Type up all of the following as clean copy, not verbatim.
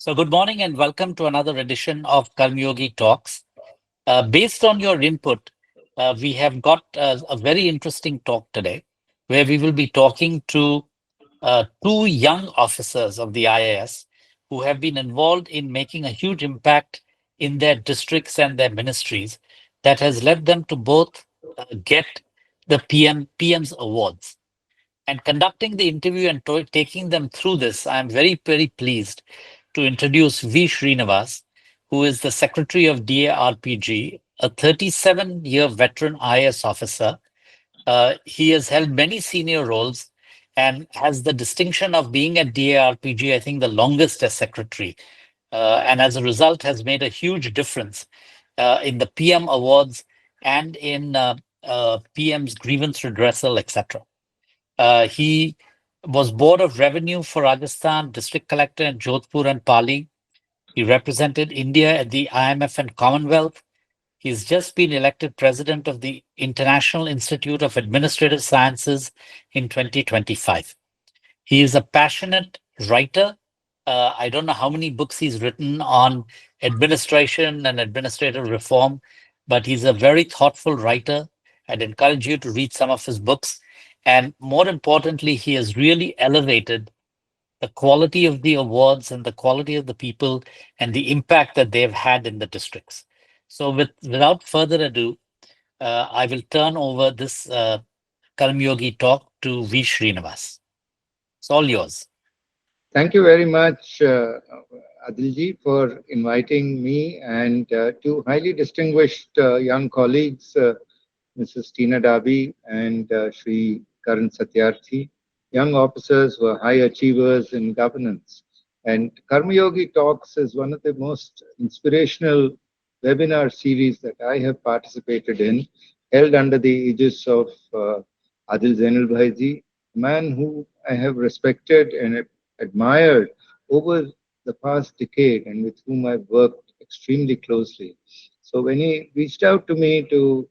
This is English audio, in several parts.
So, good morning and welcome to another edition of Karmayogi Talks. Based on your input, we have got a very interesting talk today where we will be talking to two young officers of the IAS who have been involved in making a huge impact in their districts and their ministries that has led them to both get the PM's awards. And conducting the interview and taking them through this, I'm very, very pleased to introduce V. Srinivas, who is the Secretary of DARPG, a 37-year veteran IAS officer. He has held many senior roles and has the distinction of being at DARPG, I think, the longest as secretary. And as a result, has made a huge difference in the PM awards and in PM's grievance redressal, etc. He was Board of Revenue for Rajasthan, District Collector in Jodhpur and Pali. He represented India at the IMF and Commonwealth. He's just been elected president of the International Institute of Administrative Sciences in 2025. He is a passionate writer. I don't know how many books he's written on administration and administrative reform, but he's a very thoughtful writer. I'd encourage you to read some of his books. And more importantly, he has really elevated the quality of the awards and the quality of the people and the impact that they've had in the districts. So without further ado, I will turn over this Karmayogi talk to V. Srinivas. It's all yours. Thank you very much, Adilji, for inviting me and two highly distinguished young colleagues, Mrs. Tina Dabi and Sri Karn Satyarthi, young officers who are high achievers in governance. And Karmayogi Talks is one of the most inspirational webinar series that I have participated in, held under the aegis of Adil Zainulbhai ji, a man who I have respected and admired over the past decade and with whom I've worked extremely closely. So when he reached out to me to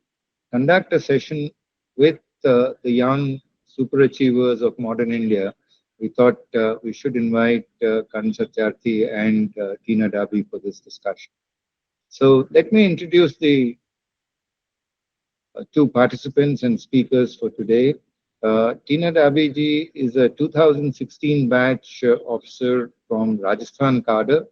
conduct a session with the young superachievers of modern India, we thought we should invite Karn Satyarthi and Tina Dabi for this discussion. So let me introduce the two participants and speakers for today. Tina Dabi ji is a 2016 batch officer from Rajasthan cadre.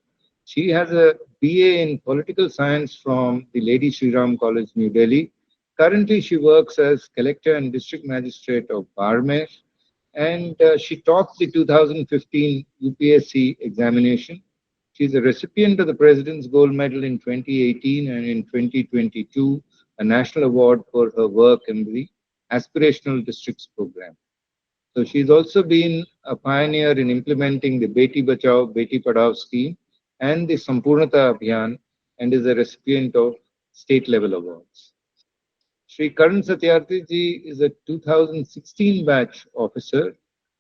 She has a BA in political science from the Lady Shri Ram College, New Delhi. Currently, she works as collector and district magistrate of Barmer, and she topped the 2015 UPSC examination. She's a recipient of the President's Gold Medal in 2018 and in 2022, a national award for her work in the Aspirational Districts program. So she's also been a pioneer in implementing the Beti Bachao, Beti Padhao scheme and the Sampurnata Abhiyan, and is a recipient of state level awards. Sri Karn Satyarthi ji is a 2016 batch officer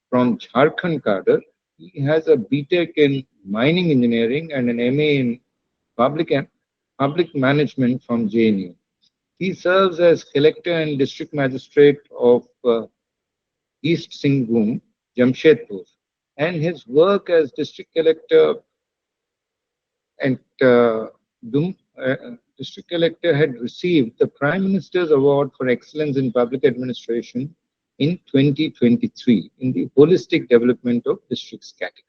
from Jharkhand cadre. He has a BTech in mining engineering and an MA in public management from JNU. He serves as collector and district magistrate of East Singhbhum, Jamshedpur, and his work as district collector and district collector had received the Prime Minister's Award for Excellence in Public Administration in 2023 in the Holistic Development of Districts category.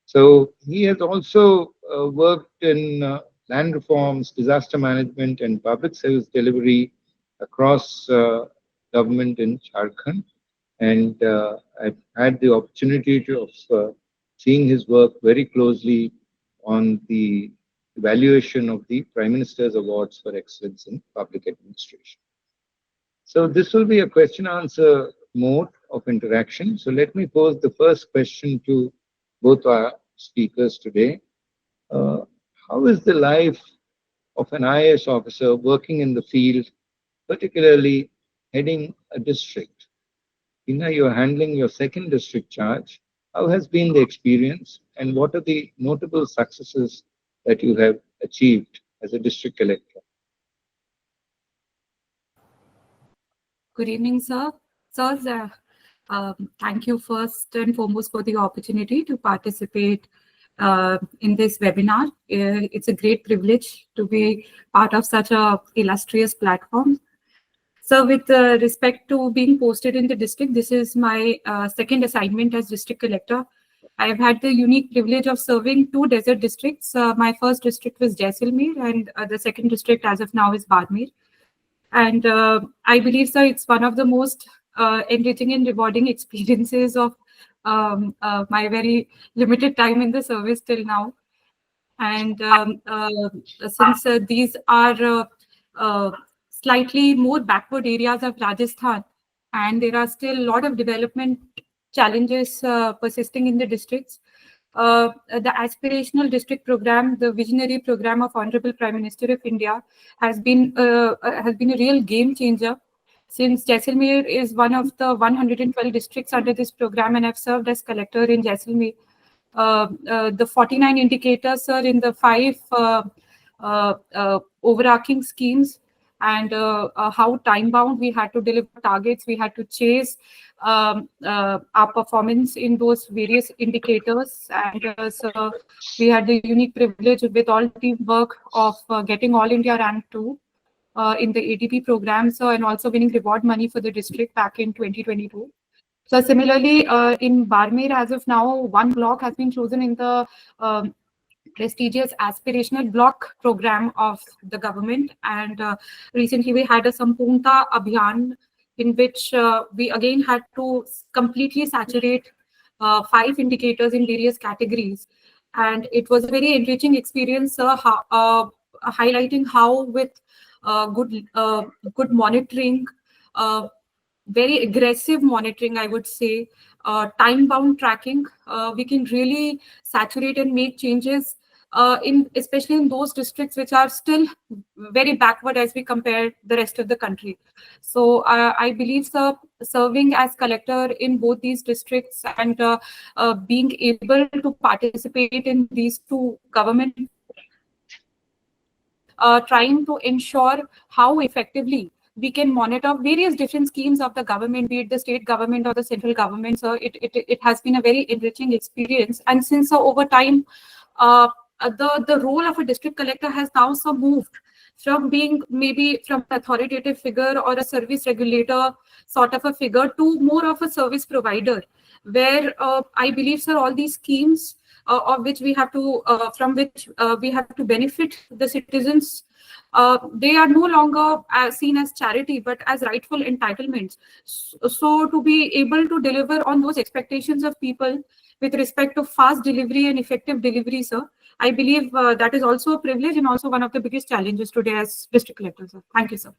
So he has also worked in land reforms, disaster management, and public service delivery across government in Jharkhand. And I've had the opportunity of seeing his work very closely on the evaluation of the Prime Minister's Awards for Excellence in Public Administration. So this will be a question-answer mode of interaction. So let me pose the first question to both our speakers today. How is the life of an IAS officer working in the field, particularly heading a district? Tina, you're handling your second district charge. How has been the experience, and what are the notable successes that you have achieved as a district collector? Good evening, sir. Sir, thank you first and foremost for the opportunity to participate in this webinar. It's a great privilege to be part of such a illustrious platform. So with respect to being posted in the district, this is my second assignment as district collector. I've had the unique privilege of serving two desert districts. My first district was Jaisalmer, and the second district as of now is Barmer. And I believe, sir, it's one of the most enriching and rewarding experiences of my very limited time in the service till now. And since these are slightly more backward areas of Rajasthan, and there are still a lot of development challenges persisting in the districts, the aspirational district program, the visionary program of Honorable Prime Minister of India, has been a real game changer. Since Jaisalmer is one of the 112 districts under this program, and I've served as collector in Jaisalmer, the 49 indicators, sir, in the 5 overarching schemes, and how time-bound we had to deliver targets, we had to chase our performance in those various indicators. And so we had the unique privilege with all teamwork of getting All India Rank 2 in the ADP program, so, and also winning reward money for the district back in 2022. So similarly, in Barmer, as of now, one block has been chosen in the prestigious aspirational block program of the government. And recently we had a Sampoornata Abhiyan, in which we again had to completely saturate 5 indicators in various categories. And it was a very enriching experience, highlighting how with good monitoring, very aggressive monitoring, I would say, time-bound tracking, we can really saturate and make changes especially in those districts which are still very backward as we compare the rest of the country. So I believe, sir, serving as collector in both these districts and being able to participate in these two government, trying to ensure how effectively we can monitor various different schemes of the government, be it the state government or the central government. So it has been a very enriching experience. And since over time, the role of a district collector has now moved from being maybe from an authoritative figure or a service regulator sort of a figure to more of a service provider, where I believe, sir, all these schemes of which we have to, from which we have to benefit the citizens, they are no longer seen as charity, but as rightful entitlements. So to be able to deliver on those expectations of people with respect to fast delivery and effective delivery, sir, I believe that is also a privilege and also one of the biggest challenges today as district collector, sir. Thank you, sir.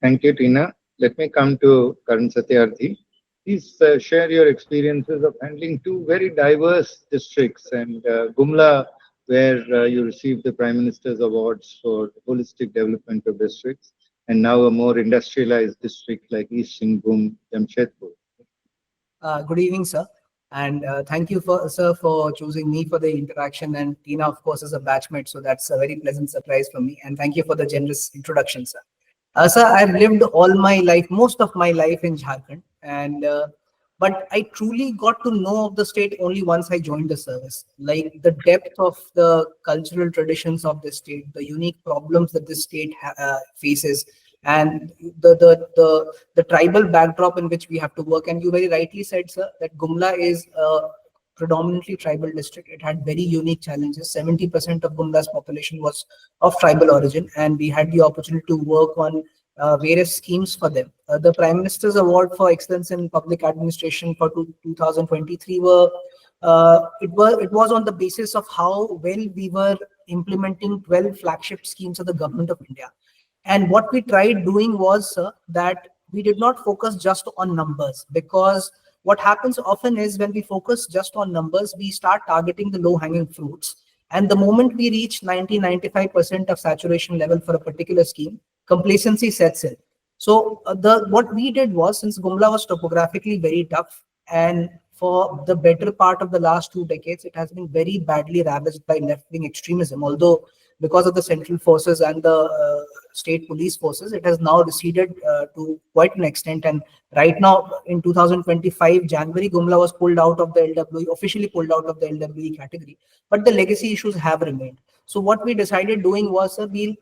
Thank you, Tina. Let me come to Karn Satyarthi. Please share your experiences of handling two very diverse districts, and Gumla, where you received the Prime Minister's awards for holistic development of districts, and now a more industrialized district like East Singhbhum, Jamshedpur. Good evening, sir. And thank you, sir, for choosing me for the interaction. And Tina, of course, is a batchmate, so that's a very pleasant surprise for me. And thank you for the generous introduction, sir. Sir, I've lived all my life, most of my life in Jharkhand, and but I truly got to know of the state only once I joined the service. Like the depth of the cultural traditions of the state, the unique problems that this state faces, and the tribal backdrop in which we have to work. And you very rightly said, sir, that Gumla is a predominantly tribal district. It had very unique challenges. 70% of Gumla's population was of tribal origin, and we had the opportunity to work on various schemes for them. The Prime Minister's Award for Excellence in Public Administration for 2023 it was on the basis of how well we were implementing 12 flagship schemes of the government of India. And what we tried doing was that we did not focus just on numbers, because what happens often is when we focus just on numbers, we start targeting the low-hanging fruits. And the moment we reach 90-95% of saturation level for a particular scheme, complacency sets in. So what we did was, since Gumla was topographically very tough, and for the better part of the last 2 decades, it has been very badly ravaged by left-wing extremism. Although because of the central forces and the state police forces. It has now receded to quite an extent. And right now, in 2025 January, Gumla was pulled out of the LWE, officially pulled out of the LWE category. But the legacy issues have remained. So what we decided doing was we'll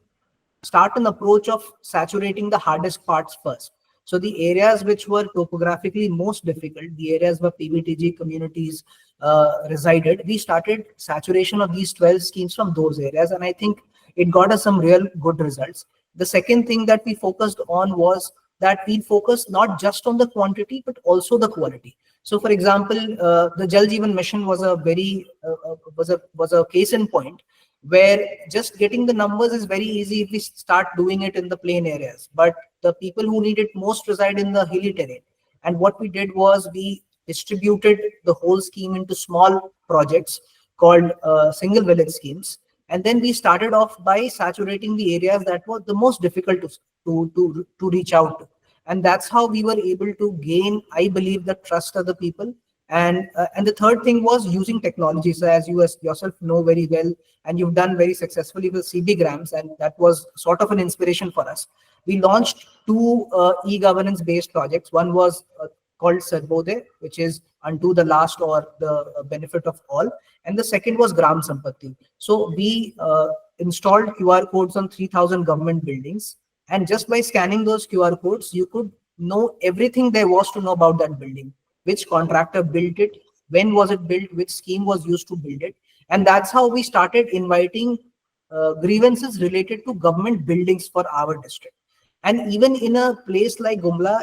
start an approach of saturating the hardest parts first. So the areas which were topographically most difficult, the areas where PBTG communities resided, we started saturation of these 12 schemes from those areas. And I think it got us some real good results. The second thing that we focused on was that we focused not just on the quantity, but also the quality. So for example, the Jal Jeevan Mission was a very, was a case in point, where just getting the numbers is very easy if we start doing it in the plain areas. But the people who need it most reside in the hilly terrain. And what we did was we distributed the whole scheme into small projects called single village schemes. And then we started off by saturating the areas that were the most difficult to reach out to. And that's how we were able to gain, I believe, the trust of the people. And the third thing was using technology. So as you yourself know very well, and you've done very successfully with CB Grams, and that was sort of an inspiration for us. We launched two e-governance based projects. One was called Sarvodaya, which is unto the last or the benefit of all. And the second was Gram Sampatti. So we installed QR codes on 3,000 government buildings. And just by scanning those QR codes, you could know everything there was to know about that building. Which contractor built it, when was it built, which scheme was used to build it. And that's how we started inviting grievances related to government buildings for our district. And even in a place like Gumla,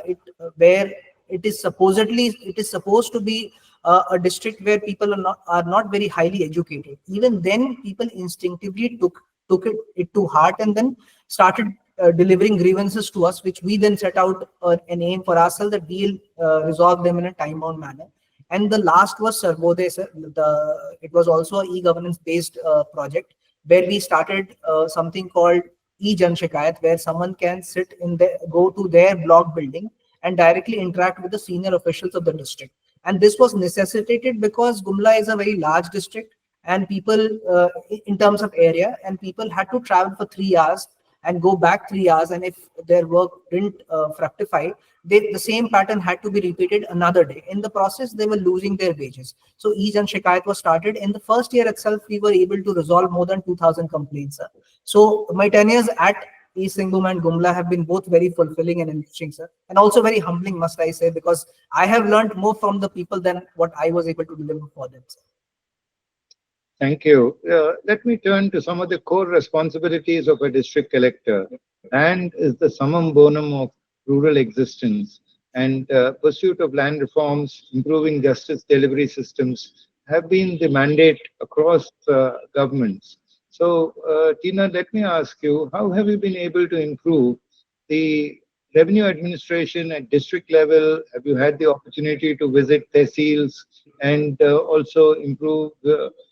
where it is supposed to be a district where people are not very highly educated. Even then, people instinctively took it to heart and then started delivering grievances to us, which we then set out an aim for ourselves that we'll resolve them in a time-bound manner. And the last was Sarvodaya, sir. It was also an e-governance based project where we started something called e-Jan Shikayat, where someone can go to their block building and directly interact with the senior officials of the district. And this was necessitated because Gumla is a very large district, and people, in terms of area, and people had to travel for 3 hours and go back 3 hours. And if their work didn't fructify, the same pattern had to be repeated another day. In the process, they were losing their wages. So e-Jan Shikayat was started. In the first year itself, we were able to resolve more than 2,000 complaints. Sir. So my tenures at Singhbhum and Gumla have been both very fulfilling and enriching, sir, and also very humbling, must I say, because I have learned more from the people than what I was able to deliver for them, sir. Thank you. Let me turn to some of the core responsibilities of a district collector. Land is the summum bonum of rural existence, and pursuit of land reforms, improving justice delivery systems have been the mandate across governments. So, Tina, let me ask you, how have you been able to improve the revenue administration at district level? Have you had the opportunity to visit tehsils and also improve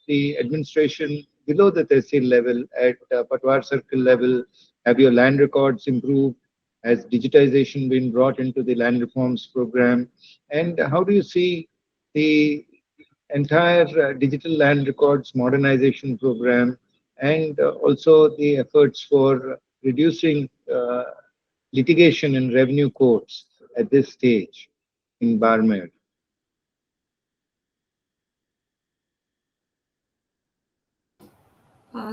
the administration below the tehsil level at Patwar circle level? Have your land records improved? Has digitization been brought into the land reforms program? And how do you see the entire digital land records modernization program and also the efforts for reducing litigation in revenue courts at this stage in Barmer?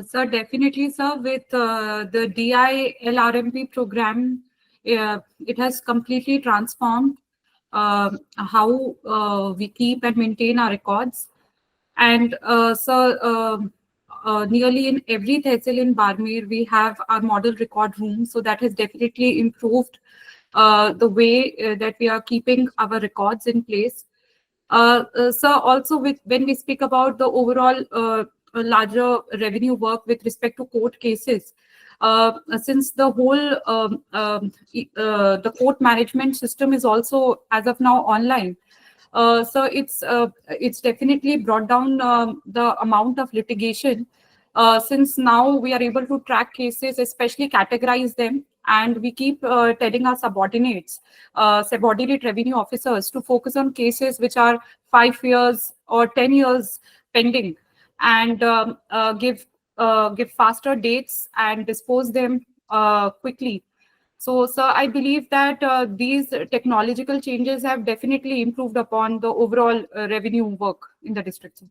Sir, definitely, sir. With the DI LRMP program, it has completely transformed how we keep and maintain our records. And nearly in every tehsil in Barmer, we have our model record room. So that has definitely improved the way that we are keeping our records in place. So also when we speak about the overall larger revenue work with respect to court cases, since the whole the court management system is also as of now online, so it's definitely brought down the amount of litigation, since now we are able to track cases, especially categorize them, and we keep telling our subordinate revenue officers to focus on cases which are 5 years or 10 years pending, and give faster dates and dispose them quickly. So, sir, I believe that these technological changes have definitely improved upon the overall revenue work in the district, sir.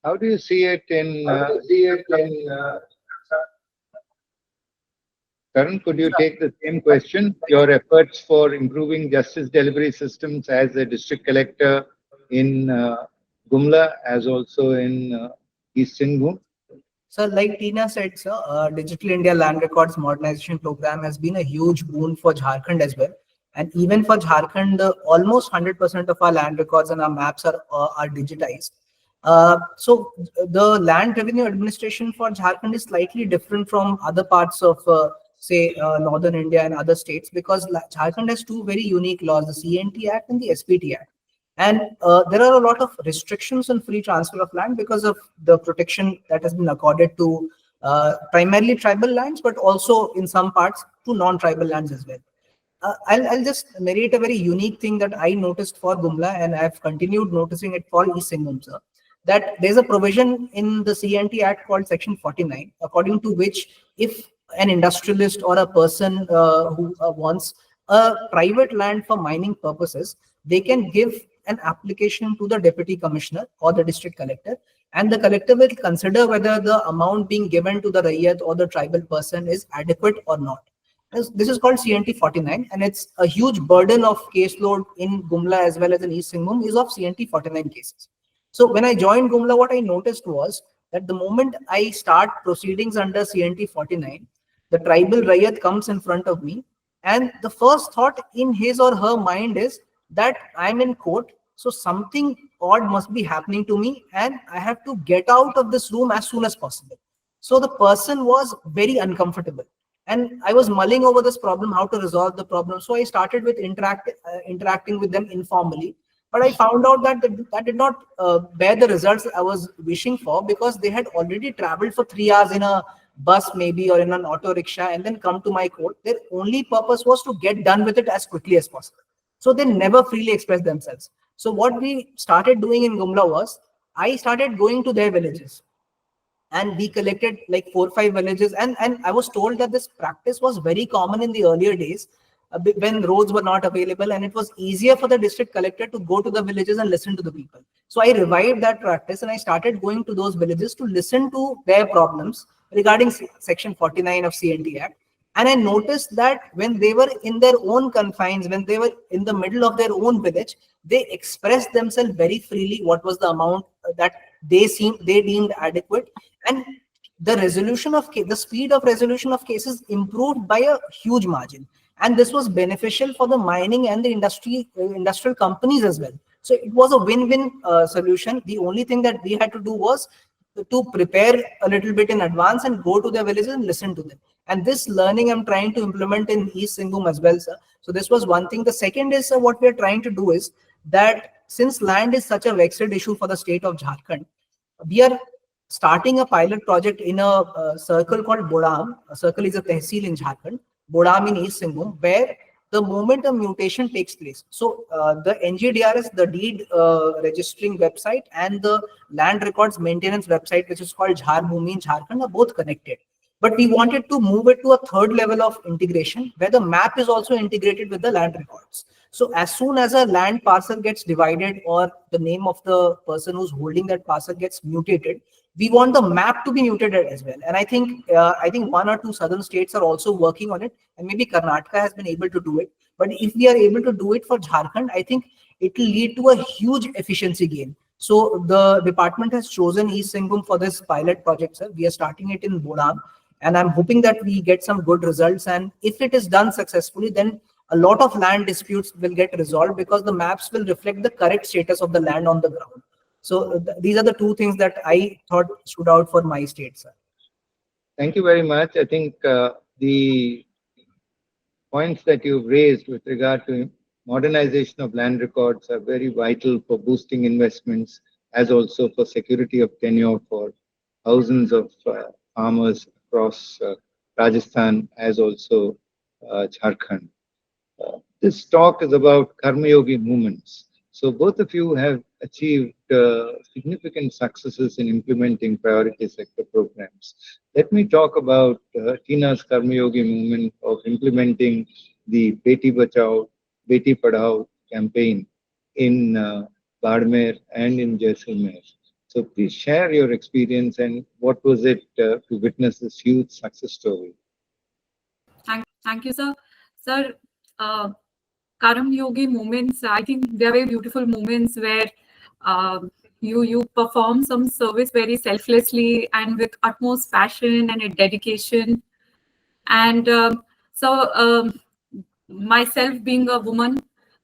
How do you see it in Karan, could you take the same question? Your efforts for improving justice delivery systems as a district collector in Gumla, as also in East Singhbhum? So, like Tina said, sir, Digital India Land Records Modernization Program has been a huge boon for Jharkhand as well. And even for Jharkhand, almost 100% of our land records and our maps are digitized. So the land revenue administration for Jharkhand is slightly different from other parts of, say, northern India and other states, because Jharkhand has two very unique laws, the CNT Act and the SPT Act. And there are a lot of restrictions on free transfer of land because of the protection that has been accorded to primarily tribal lands, but also in some parts to non-tribal lands as well. I'll just narrate a very unique thing that I noticed for Gumla, and I've continued noticing it for East Singhbhum, sir, that there's a provision in the CNT Act called Section 49, according to which if an industrialist or a person who wants a private land for mining purposes, they can give an application to the deputy commissioner or the district collector, and the collector will consider whether the amount being given to the Raiyat or the tribal person is adequate or not. This is called CNT 49, and it's a huge burden of caseload in Gumla as well as in East Singhbhum is of CNT 49 cases. So when I joined Gumla, what I noticed was that the moment I start proceedings under CNT 49, the tribal Raiyat comes in front of me, and the first thought in his or her mind is that I'm in court, so something odd must be happening to me, and I have to get out of this room as soon as possible. So the person was very uncomfortable. And I was mulling over this problem, how to resolve the problem. So I started with interacting with them informally. But I found out that that did not bear the results I was wishing for, because they had already traveled for 3 hours in a bus maybe or in an auto rickshaw and then come to my court. Their only purpose was to get done with it as quickly as possible. So they never freely expressed themselves. So what we started doing in Gumla was, I started going to their villages. And we collected like 4 or 5 villages. And I was told that this practice was very common in the earlier days when roads were not available, and it was easier for the district collector to go to the villages and listen to the people. So I revived that practice and I started going to those villages to listen to their problems regarding Section 49 of CNT Act. And I noticed that when they were in their own confines, when they were in the middle of their own village, they expressed themselves very freely what was the amount that they deemed adequate. And the resolution of the speed of resolution of cases improved by a huge margin. And this was beneficial for the mining and the industrial companies as well. So it was a win-win solution. The only thing that we had to do was to prepare a little bit in advance and go to their villages and listen to them. And this learning I'm trying to implement in East Singhbhum as well, sir. So this was one thing. The second is, what we are trying to do is that since land is such a vexed issue for the state of Jharkhand, we are starting a pilot project in a circle called Bodam. A circle is a tehsil in Jharkhand, Bodam in East Singhbhum, where the moment a mutation takes place. So the NGDRS, the deed registering website, and the land records maintenance website, which is called Jharbhumi in Jharkhand, are both connected. But we wanted to move it to a third level of integration, where the map is also integrated with the land records. So as soon as a land parcel gets divided or the name of the person who's holding that parcel gets mutated, we want the map to be mutated as well. And I think 1 or 2 southern states are also working on it, and maybe Karnataka has been able to do it. But if we are able to do it for Jharkhand, I think it will lead to a huge efficiency gain. So the department has chosen East Singhbhum for this pilot project, sir. We are starting it in Bodam, and I'm hoping that we get some good results. And if it is done successfully, then a lot of land disputes will get resolved, because the maps will reflect the correct status of the land on the ground. So these are the 2 things that I thought stood out for my state, sir. Thank you very much. I think the points that you've raised with regard to modernization of land records are very vital for boosting investments, as also for security of tenure for thousands of farmers across Rajasthan, as also Jharkhand. This talk is about Karmayogi movements. So both of you have achieved significant successes in implementing priority sector programs. Let me talk about Tina's Karmayogi movement of implementing the Beti Bachao, Beti Padhao campaign in Barmer and in Jaisalmer. So please share your experience and what was it to witness this huge success story. Thank you, sir. Sir, Karmayogi moments, I think they're very beautiful moments where you perform some service very selflessly and with utmost passion and a dedication. And myself being a woman,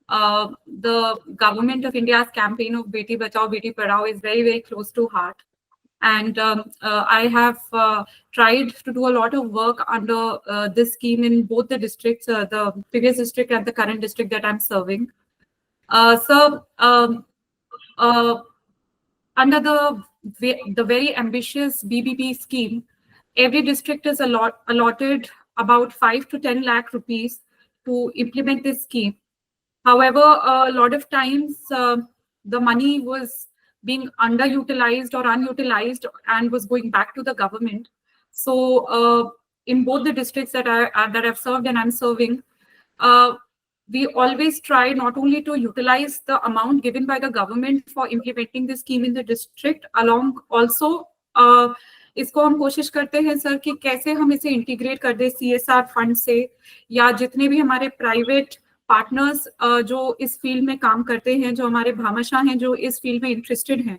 the government of India's campaign of Beti Bachao, Beti Padhao is very, very close to heart. And I have tried to do a lot of work under this scheme in both the districts, the previous district and the current district that I'm serving. Under the very ambitious BBP scheme, every district is allotted about 5 to 10 lakh rupees to implement this scheme. However, a lot of times the money was being underutilized or unutilized and was going back to the government. So in both the districts that I've served and I'm serving, we always try not only to utilize the amount given by the government for implementing this scheme in the district, along also इसको हम कोशिश करते हैं sir कि कैसे हम इसे integrate कर दे CSR फंड से या जितने भी हमारे प्राइवेट पार्टनर्स जो इस फील्ड में काम करते हैं, जो हमारे भामाशाह हैं जो इस फील्ड में इंटरेस्टेड हैं.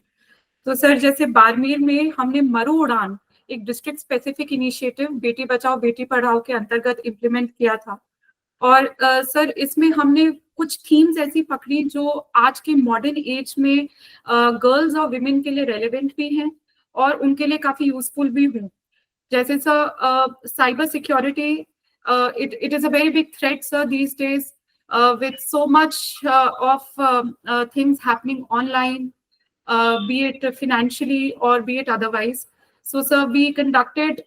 तो सर जैसे बाड़मेर में हमने मरु उड़ान एक district specific initiative Beti Bachao Beti Padhao के अंतर्गत इम्प्लीमेंट किया था. और सर इसमें हमने कुछ थीम्स ऐसी पकड़ी जो आज के मॉडर्न एज में गर्ल्स और विमेन के लिए रेलेवेंट भी हैं और उनके लिए काफी यूजफुल भी हूँ. जैसे sir cyber security, it is a very big threat sir these days with so much of things happening online, be it financially or be it otherwise. So sir, we conducted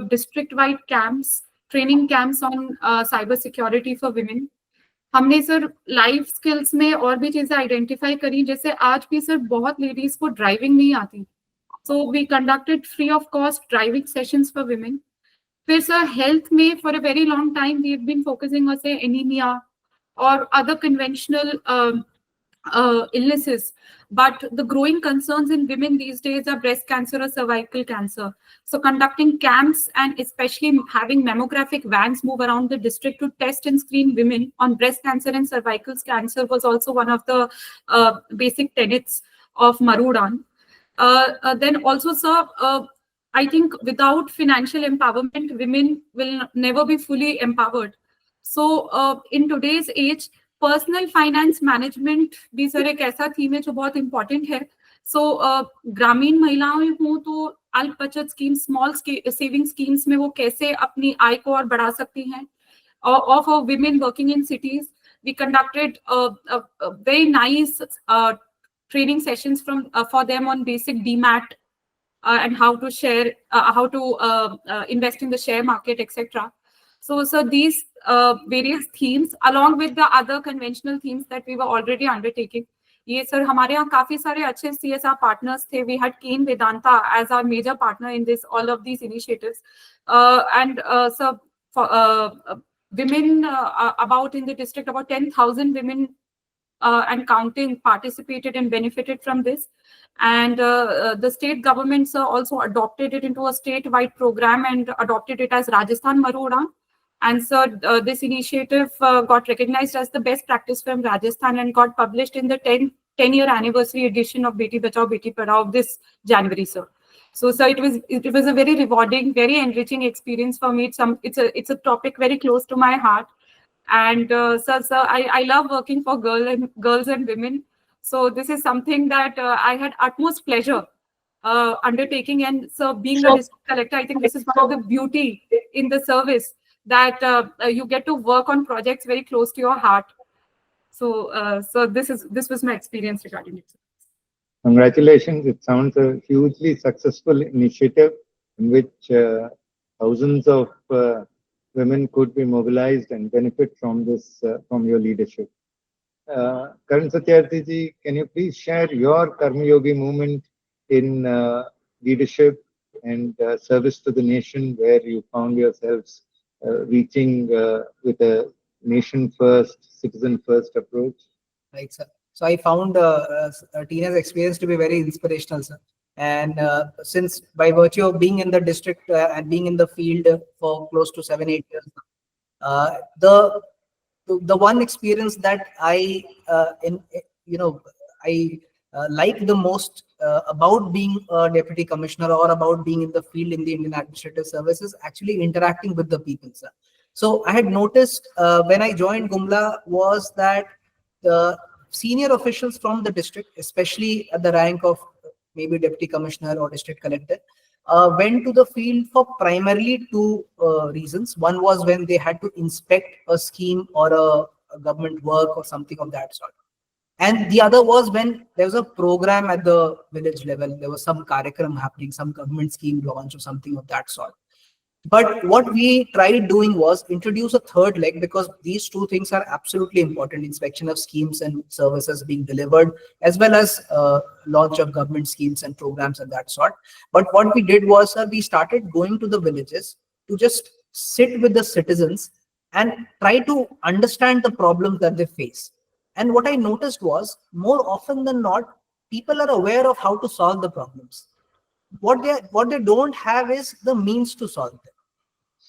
district-wide camps, training camps on cyber security for women. हमने sir life skills में और भी चीजें identify करी, जैसे आज भी sir बहुत लेडीज को ड्राइविंग नहीं आती. So we conducted free of cost driving sessions for women. फिर सर हेल्थ में for a very long time we have been focusing on से anaemia or other conventional illnesses, but the growing concerns in women these days are breast cancer or cervical cancer. So conducting camps and especially having mammographic vans move around the district to test and screen women on breast cancer and cervical cancer was also one of the basic tenets of Marudan. Then also sir, I think without financial empowerment women will never be fully empowered. So in today's age, personal finance management भी sir एक ऐसा theme है जो बहुत important है. सो ग्रामीण महिलाएं हों तो अल्प बचत स्कीम, स्मॉल सेविंग स्कीम्स में वो कैसे अपनी आय को और बढ़ा सकती हैं. Of women working in cities, we conducted very nice training sessions for them on basic DMAT and how to share, how to invest in the share market, etc. So these various themes along with the other conventional themes that we were already undertaking. ये sir हमारे यहाँ काफी सारे अच्छे CSR partners थे. We had Keen Vedanta as our major partner in this all of these initiatives, and so for women about in the district about 10,000 women and counting participated and benefited from this. And the state governments also adopted it into a statewide program and adopted it as Rajasthan Maru Udan. And so this initiative got recognized as the best practice from Rajasthan and got published in the 10-year anniversary edition of Beti Bachao Beti Padhao this January, sir. So it was a very rewarding, very enriching experience for me. It's a topic very close to my heart. And sir, I love working for girls and women. So this is something that I had utmost pleasure undertaking. And so being a district collector, I think this is one of the beauty in the service, that you get to work on projects very close to your heart. So this was my experience regarding it. Congratulations. It sounds a hugely successful initiative in which thousands of women could be mobilized and benefit from this, from your leadership. Karn Satyarthi ji, can you please share your Karmayogi movement in leadership and service to the nation, where you found yourselves reaching with a nation first, citizen first approach? Right, sir. So I found Tina's experience to be very inspirational, sir. And since by virtue of being in the district and being in the field for close to 7-8 years, uh, the the one experience that I you know I like the most about being a deputy commissioner or about being in the field in the Indian Administrative Service is actually interacting with the people, sir. So I had noticed when I joined Gumla was that the senior officials from the district, especially at the rank of maybe deputy commissioner or district collector, went to the field for primarily two reasons. One was when they had to inspect a scheme or a government work or something of that sort. And the other was when there was a program at the village level, there was some karyakram happening, some government scheme launch or something of that sort. But what we tried doing was introduce a third leg, because these two things are absolutely important: inspection of schemes and services being delivered, as well as launch of government schemes and programs and that sort. But what we did was we started going to the villages to just sit with the citizens and try to understand the problems that they face. And what I noticed was, more often than not, people are aware of how to solve the problems. What they don't have is the means to solve them.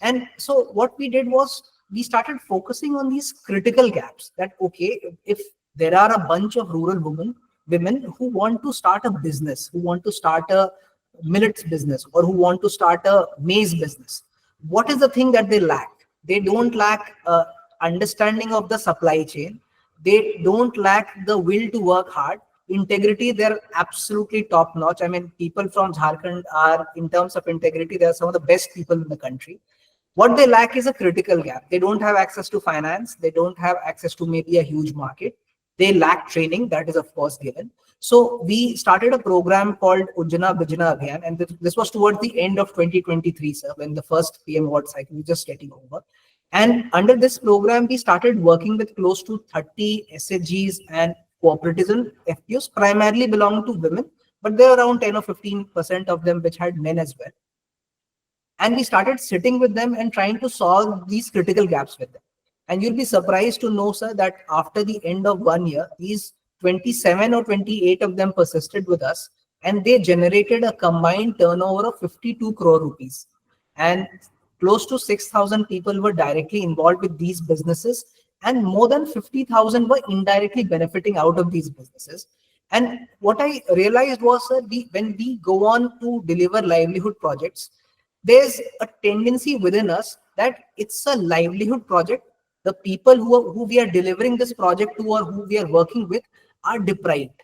And so what we did was we started focusing on these critical gaps, that okay, if there are a bunch of rural women who want to start a business, who want to start a millets business, or who want to start a maize business, what is the thing that they lack? They don't lack understanding of the supply chain. They don't lack the will to work hard. Integrity, they're absolutely top notch. I mean, people from Jharkhand are, in terms of integrity, they're some of the best people in the country. What they lack is a critical gap. They don't have access to finance. They don't have access to maybe a huge market. They lack training. That is, of course, given. So we started a program called Ujjana Bijna Abhiyan, and this was towards the end of 2023, sir, when the first PM award cycle was just getting over. And under this program, we started working with close to 30 SHGs and cooperatives and FPOs, primarily belonging to women, but there are around 10 or 15% of them which had men as well. And we started sitting with them and trying to solve these critical gaps with them. And you'll be surprised to know, sir, that after the end of 1 year, these 27 or 28 of them persisted with us, and they generated a combined turnover of 52 crore rupees. And close to 6,000 people were directly involved with these businesses, and more than 50,000 were indirectly benefiting out of these businesses. And what I realized was, sir, when we go on to deliver livelihood projects, there's a tendency within us that it's a livelihood project. The people who we are delivering this project to or who we are working with are deprived.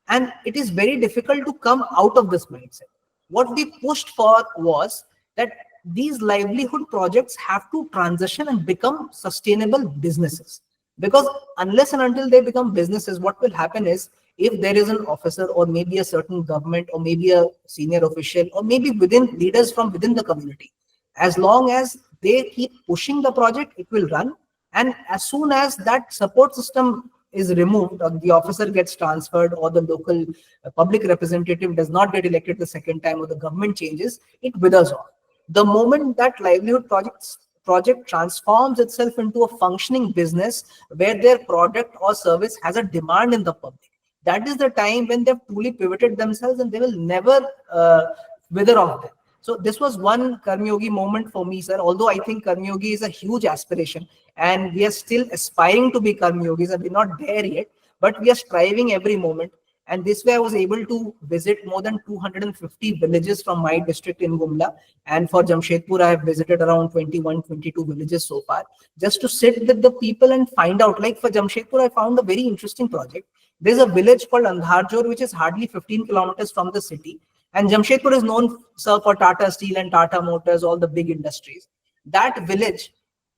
And it is very difficult to come out of this mindset. What we pushed for was that these livelihood projects have to transition and become sustainable businesses. Because unless and until they become businesses, what will happen is, if there is an officer or maybe a certain government or maybe a senior official or maybe within leaders from within the community, as long as they keep pushing the project, it will run. And as soon as that support system is removed, or the officer gets transferred, or the local public representative does not get elected the second time, or the government changes, it withers off. The moment that livelihood project transforms itself into a functioning business where their product or service has a demand in the public, that is the time when they've truly pivoted themselves, and they will never wither off them. So this was one Karmayogi moment for me, sir. Although I think Karmayogi is a huge aspiration, and we are still aspiring to be Karmayogis, and we're not there yet, but we are striving every moment. And this way I was able to visit more than 250 villages from my district in Gumla. And for Jamshedpur, I have visited around 21, 22 villages so far, just to sit with the people and find out. Like for Jamshedpur, I found a very interesting project. There's a village called Andharjor, which is hardly 15 kilometers from the city. And Jamshedpur is known, sir, for Tata Steel and Tata Motors, all the big industries. That village,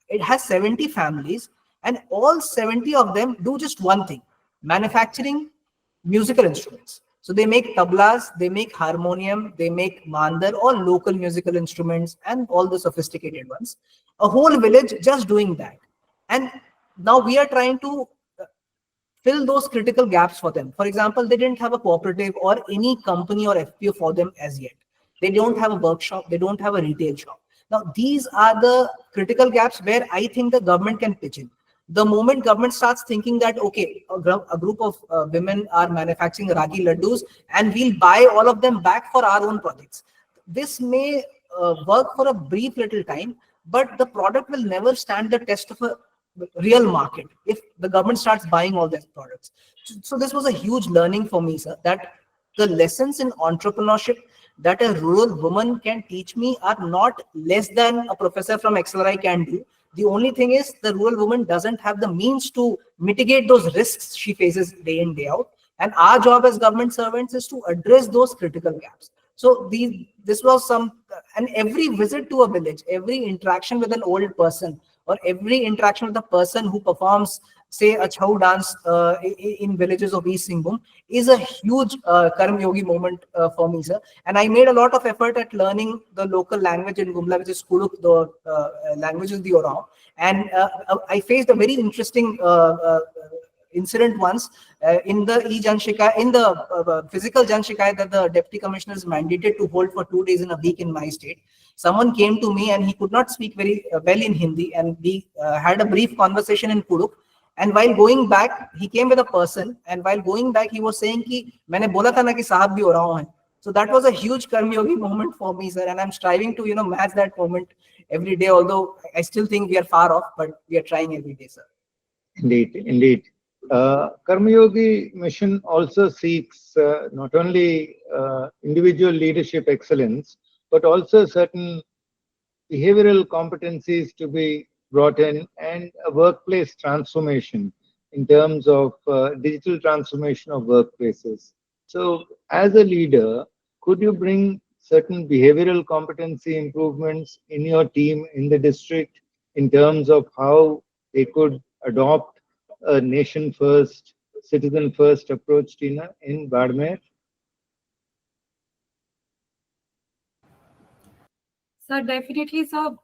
it has 70 families, and all 70 of them do just one thing: manufacturing musical instruments. So they make tablas, they make harmonium, they make mandar, all local musical instruments and all the sophisticated ones. A whole village just doing that. And now we are trying to fill those critical gaps for them. For example, they didn't have a cooperative or any company or FPO for them as yet. They don't have a workshop, they don't have a retail shop. Now, these are the critical gaps where I think the government can pitch in. The moment government starts thinking that, okay, a group of women are manufacturing ragi laddus and we'll buy all of them back for our own projects. This may work for a brief little time, but the product will never stand the test of a real market if the government starts buying all these products. So this was a huge learning for me, sir, that the lessons in entrepreneurship that a rural woman can teach me are not less than a professor from XLRI can do. The only thing is the rural woman doesn't have the means to mitigate those risks she faces day in, day out. And our job as government servants is to address those critical gaps. So this was and every visit to a village, every interaction with an old person, or every interaction with a person who performs, say, a Chhau dance in villages of East Singhbhum is a huge Karmayogi moment for me, sir. And I made a lot of effort at learning the local language in Gumla, which is Kuluk, the language of the Orao. And I faced a very interesting incident once in the in the physical Jan Shikayat that the deputy commissioner is mandated to hold for 2 days in a week in my state. Someone came to me and he could not speak very well in Hindi, and we had a brief conversation in Kuluk. And while going back, he came with a person, and while going back, he was saying कि मैंने बोला था ना कि साहब भी Orao हैं. So that was a huge Karmayogi moment for me, sir, and I'm striving to match that moment every day. Although I still think we are far off, but we are trying every day, sir. Indeed, indeed. Karmayogi mission also seeks not only individual leadership excellence, but also certain behavioral competencies to be brought in, and a workplace transformation in terms of digital transformation of workplaces. So as a leader, could you bring certain behavioral competency improvements in your team in the district in terms of how they could adopt a nation first, citizen first approach, Tina, in Barmer? So definitely, sir.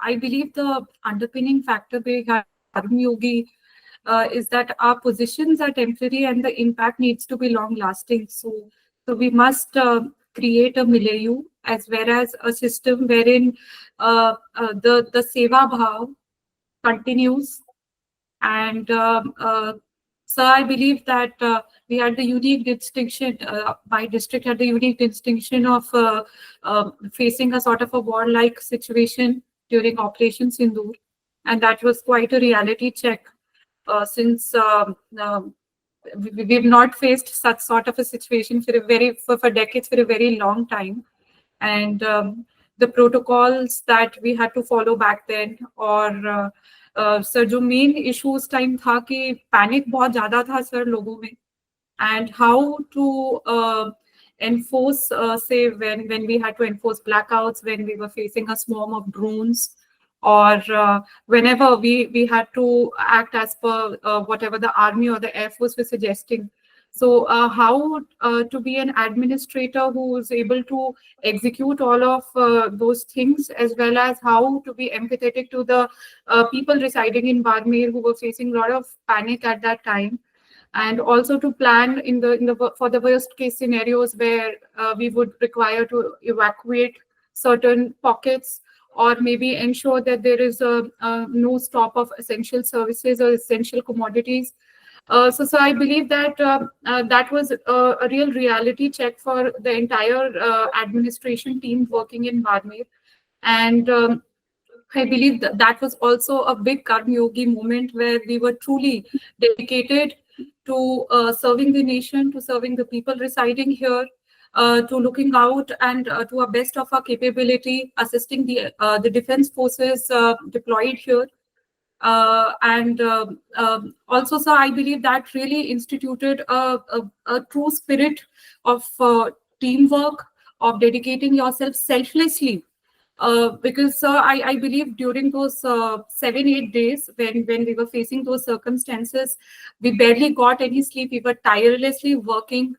I believe the underpinning factor behind Karmayogi is that our positions are temporary and the impact needs to be long lasting. So we must create a milieu as well as a system wherein the seva bhav continues. And so I believe that we had the unique distinction, my district had the unique distinction of facing a sort of a war-like situation during Operation Sindoor. And that was quite a reality check since we've not faced such sort of a situation for decades, for a very long time. And the protocols that we had to follow back then, or sir जो main issue उस time था कि panic बहुत ज्यादा था sir लोगों में, and how to enforce say when we had to enforce blackouts, when we were facing a swarm of drones, or whenever we had to act as per whatever the army or the air force was suggesting. So how to be an administrator who is able to execute all of those things, as well as how to be empathetic to the people residing in Barmer who were facing a lot of panic at that time, and also to plan for the worst case scenarios where we would require to evacuate certain pockets, or maybe ensure that there is no stop of essential services or essential commodities. So I believe that that was a real reality check for the entire administration team working in Barmer. And I believe that was also a big Karmayogi moment where we were truly dedicated to serving the nation, to serving the people residing here, to looking out and to our best of our capability, assisting the defense forces deployed here. And also, sir, I believe that really instituted a true spirit of teamwork, of dedicating yourself selflessly. Because sir, I believe during those 7-8 days when we were facing those circumstances, we barely got any sleep. We were tirelessly working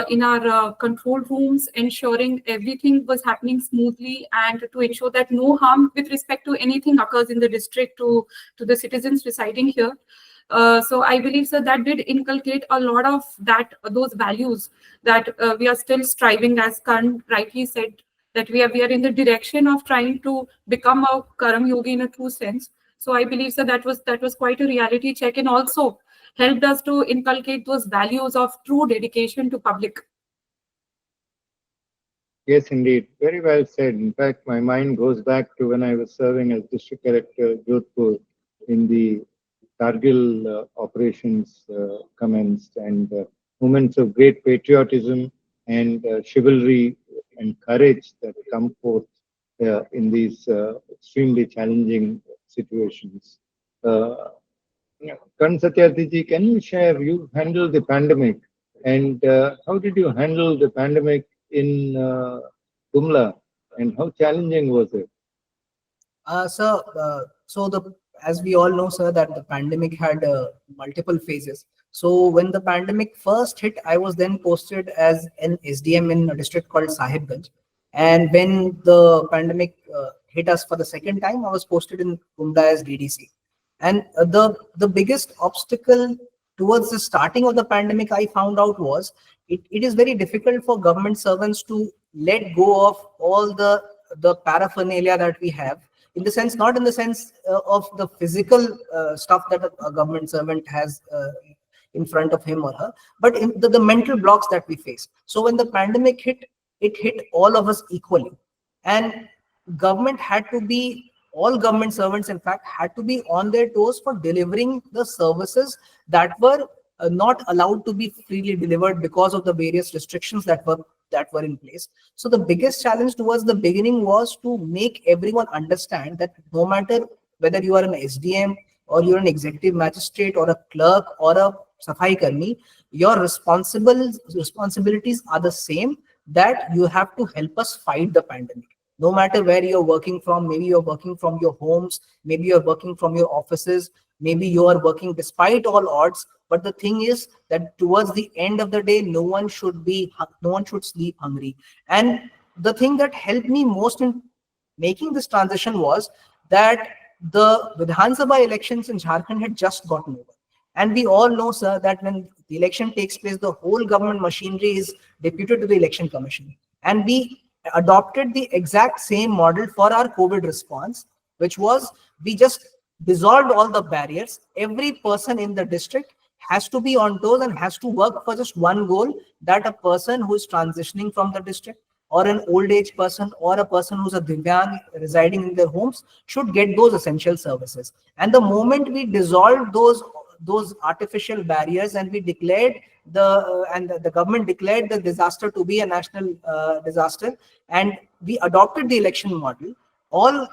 in our control rooms, ensuring everything was happening smoothly, and to ensure that no harm with respect to anything occurs in the district to the citizens residing here. So I believe, sir, that did inculcate a lot of those values that we are still striving, as Karn rightly said, that we are in the direction of trying to become a Karam Yogi in a true sense. So I believe, sir, that was quite a reality check, and also helped us to inculcate those values of true dedication to public. Yes, indeed. Very well said. In fact, my mind goes back to when I was serving as district collector Jodhpur in the Kargil operations commenced, and moments of great patriotism and chivalry and courage that come forth in these extremely challenging situations. Uh, Karn Satyarthi ji, can you share, you handled the pandemic, and how did you handle the pandemic in Gumla, and how challenging was it? Sir, as we all know, sir, that the pandemic had multiple phases. So when the pandemic first hit, I was then posted as an SDM in a district called Sahibganj. And when the pandemic hit us for the second time, I was posted in Kumda as DDC. And the biggest obstacle towards the starting of the pandemic, I found out was it is very difficult for government servants to let go of all the paraphernalia that we have, in the sense, not in the sense of the physical stuff that a government servant has in front of him or her, but in the mental blocks that we face. So when the pandemic hit, it hit all of us equally, and government had to be, all government servants in fact had to be on their toes for delivering the services that were not allowed to be freely delivered because of the various restrictions that were in place. So the biggest challenge towards the beginning was to make everyone understand that no matter whether you are an SDM or you're an executive magistrate or a clerk or a Safai Karmi, your responsibilities are the same, that you have to help us fight the pandemic. No matter where you're working from, maybe you're working from your homes, maybe you're working from your offices, maybe you are working despite all odds. But the thing is that towards the end of the day, no one should sleep hungry. And the thing that helped me most in making this transition was that the Vidhan Sabha elections in Jharkhand had just gotten over. And we all know, sir, that when the election takes place, the whole government machinery is deputed to the Election Commission. And we adopted the exact same model for our COVID response, which was we just dissolved all the barriers. Every person in the district has to be on toes and has to work for just one goal, that a person who is transitioning from the district, or an old age person, or a person who's a Divyang residing in their homes, should get those essential services. And the moment we dissolved those artificial barriers and we declared the government declared the disaster to be a national disaster, and we adopted the election model, all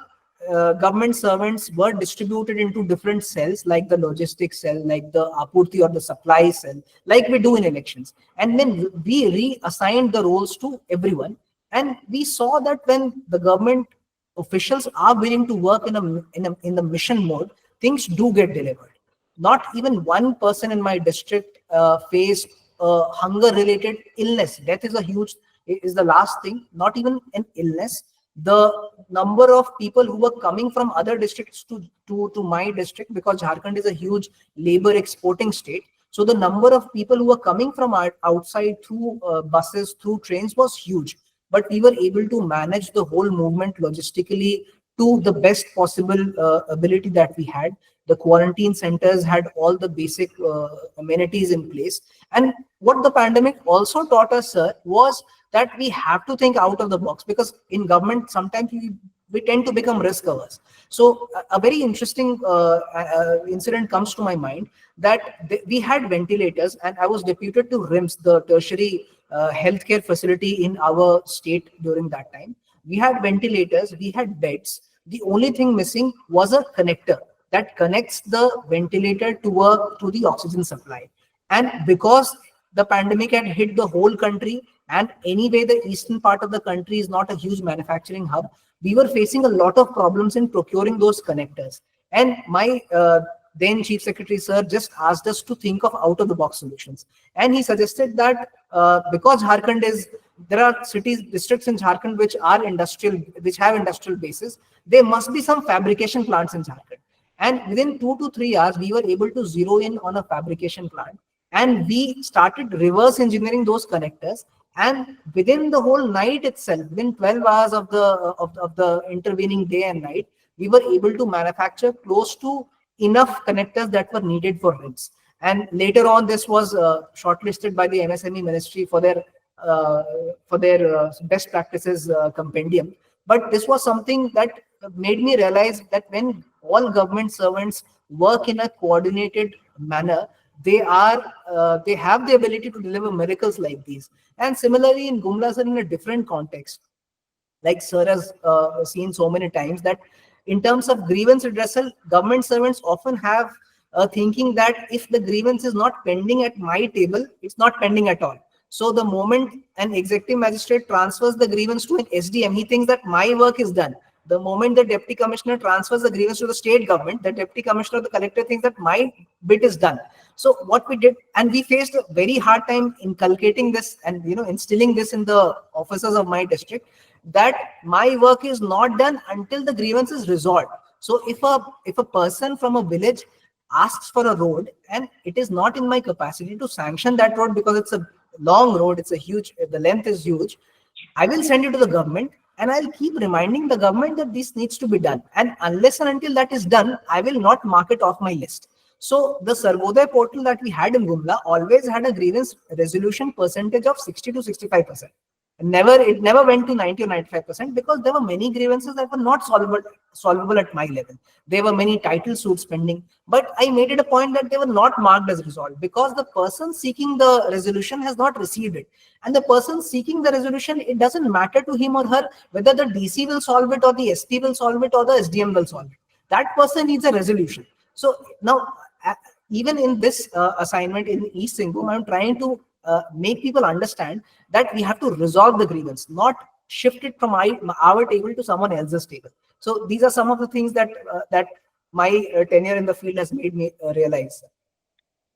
government servants were distributed into different cells, like the logistics cell, like the apurti or the supply cell, like we do in elections. And then we reassigned the roles to everyone. And we saw that when the government officials are willing to work in the mission mode, things do get delivered. Not even one person in my district faced hunger-related illness. Death is the last thing. Not even an illness. The number of people who were coming from other districts to my district, because Jharkhand is a huge labor exporting state. So the number of people who were coming from outside through buses, through trains was huge. But we were able to manage the whole movement logistically to the best possible ability that we had. The quarantine centers had all the basic amenities in place. And what the pandemic also taught us, sir, was that we have to think out of the box, because in government, sometimes we tend to become risk averse. So a very interesting incident comes to my mind, that we had ventilators, and I was deputed to RIMS, the tertiary healthcare facility in our state during that time. We had ventilators, we had beds. The only thing missing was a connector that connects the ventilator to the oxygen supply. And because the pandemic had hit the whole country, and anyway the eastern part of the country is not a huge manufacturing hub, we were facing a lot of problems in procuring those connectors. And my then Chief Secretary sir just asked us to think of out of the box solutions. And he suggested that because there are districts in Jharkhand which have industrial bases, there must be some fabrication plants in Jharkhand. And within 2 to 3 hours, we were able to zero in on a fabrication plant. And we started reverse engineering those connectors. And within the whole night itself, within 12 hours of the intervening day and night, we were able to manufacture close to enough connectors that were needed for rigs. And later on, this was shortlisted by the MSME Ministry for their best practices compendium. But this was something that made me realize that when all government servants work in a coordinated manner, they have the ability to deliver miracles like these. And similarly in Gumla sir, in a different context, like sir has seen so many times, that in terms of grievance redressal, government servants often have thinking that if the grievance is not pending at my table, it's not pending at all. So the moment an executive magistrate transfers the grievance to an SDM, he thinks that my work is done. The moment the deputy commissioner transfers the grievance to the state government, the deputy commissioner or the collector thinks that my bit is done. So what we did, and we faced a very hard time inculcating this and instilling this in the officers of my district, that my work is not done until the grievance is resolved. So if a person from a village asks for a road and it is not in my capacity to sanction that road because it's a long road, the length is huge, I will send it to the government and I'll keep reminding the government that this needs to be done. And unless and until that is done, I will not mark it off my list. So the Sarvodaya portal that we had in Gumla always had a grievance resolution percentage of 60 to 65%. It never went to 90 or 95% because there were many grievances that were not solvable at my level. There were many title suits pending, but I made it a point that they were not marked as resolved because the person seeking the resolution has not received it. And the person seeking the resolution, it doesn't matter to him or her whether the DC will solve it or the SP will solve it or the SDM will solve it. That person needs a resolution. So now, even in this assignment in East Singhbhum, I'm trying to make people understand that we have to resolve the grievance, not shift it from our table to someone else's table. So these are some of the things that my tenure in the field has made me realize.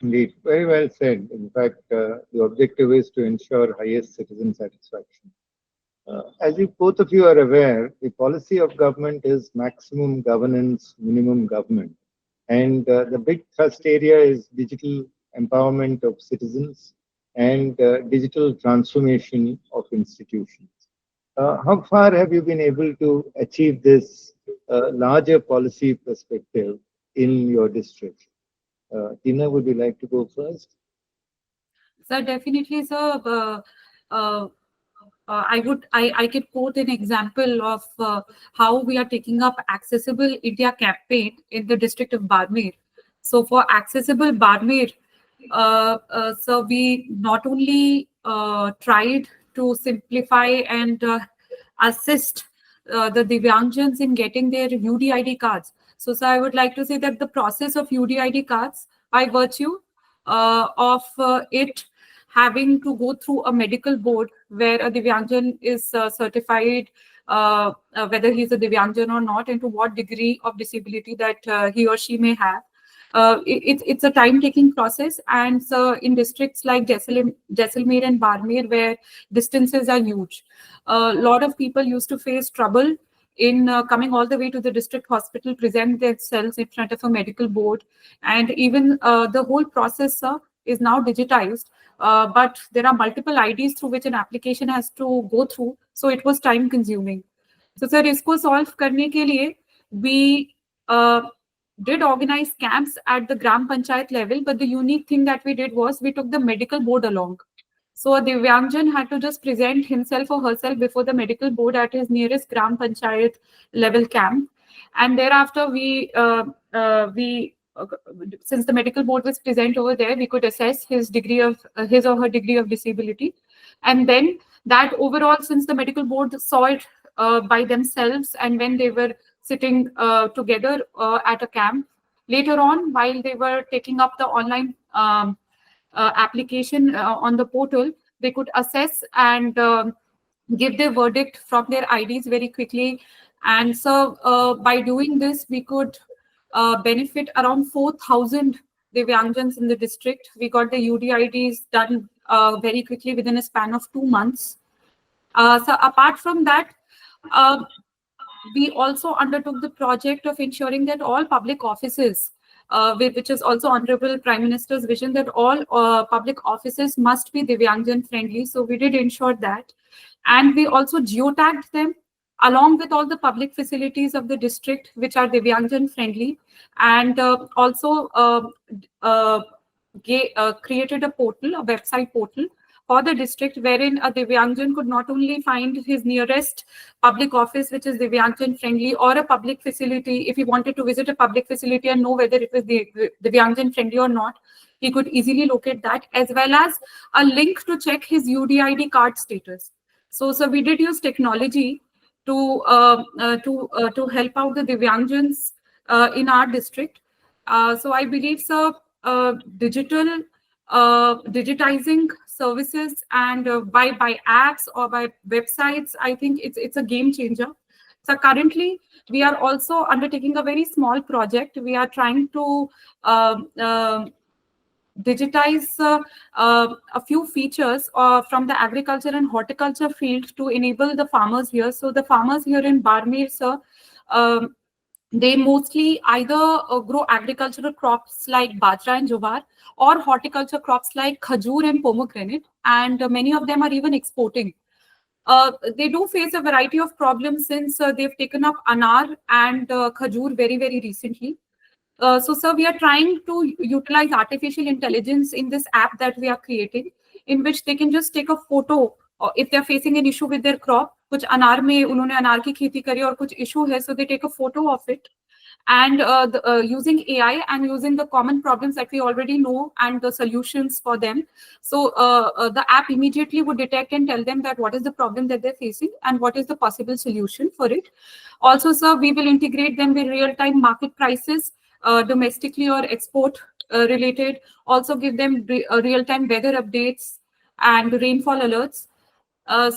Indeed, very well said. In fact, the objective is to ensure highest citizen satisfaction. As you both of you are aware, the policy of government is maximum governance, minimum government. And the big thrust area is digital empowerment of citizens and digital transformation of institutions. How far have you been able to achieve this larger policy perspective in your district? Tina, would you like to go first? Sir, definitely, sir. I could quote an example of how we are taking up Accessible India campaign in the district of Barmer. So for Accessible Barmer, so we not only tried to simplify and assist the Divyangjans in getting their UDID cards. So I would like to say that the process of UDID cards, by virtue of it having to go through a medical board where a Divyangjan is certified, whether he's a Divyangjan or not, and to what degree of disability that he or she may have. It's a time-taking process, and so in districts like Jaisalmer and Barmer, where distances are huge, a lot of people used to face trouble in coming all the way to the district hospital, present themselves in front of a medical board, and even the whole process is now digitized. But there are multiple IDs through which an application has to go through, so it was time-consuming. So, sir, isko solve karne ke liye, we did organize camps at the Gram Panchayat level, but the unique thing that we did was we took the medical board along. So a Divyangjan had to just present himself or herself before the medical board at his nearest Gram Panchayat level camp. And thereafter, since the medical board was present over there, we could assess his or her degree of disability. And then that overall, since the medical board saw it by themselves, and when they were sitting together at a camp, later on, while they were taking up the online application on the portal, they could assess and give their verdict from their IDs very quickly. And so by doing this, we could benefit around 4,000 Divyangjans in the district. We got the UDIDs done very quickly within a span of 2 months. So apart from that, we also undertook the project of ensuring that all public offices, which is also Honorable Prime Minister's vision, that all public offices must be Divyangjan friendly. So we did ensure that. And we also geotagged them along with all the public facilities of the district, which are Divyangjan friendly. And also created a portal, a website portal for the district, wherein a Divyangjan could not only find his nearest public office, which is Divyangjan friendly, or a public facility. If he wanted to visit a public facility and know whether it was Divyangjan friendly or not, he could easily locate that, as well as a link to check his UDID card status. So we did use technology to help out the Divyangjans in our district. So I believe, sir, digitizing services and by apps or by websites, I think it's a game changer. So currently, we are also undertaking a very small project. We are trying to digitize a few features from the agriculture and horticulture field to enable the farmers here. So the farmers here in Barmer, sir, they mostly either grow agricultural crops like bajra and jowar, or horticulture crops like khajur and pomegranate, and many of them are even exporting. They do face a variety of problems since they've taken up anar and khajur very, very recently. So, sir, we are trying to utilize artificial intelligence in this app that we are creating, in which they can just take a photo if they're facing an issue with their crop. कुछ अनार में उन्होंने अनार की खेती करी और कुछ issue है, so they take a photo of it, and using AI and using the common problems that we already know and the solutions for them. So the app immediately would detect and tell them that what is the problem that they're facing and what is the possible solution for it. Also, sir, we will integrate them with real-time market prices, domestically or export related. Also give them real-time weather updates and rainfall alerts.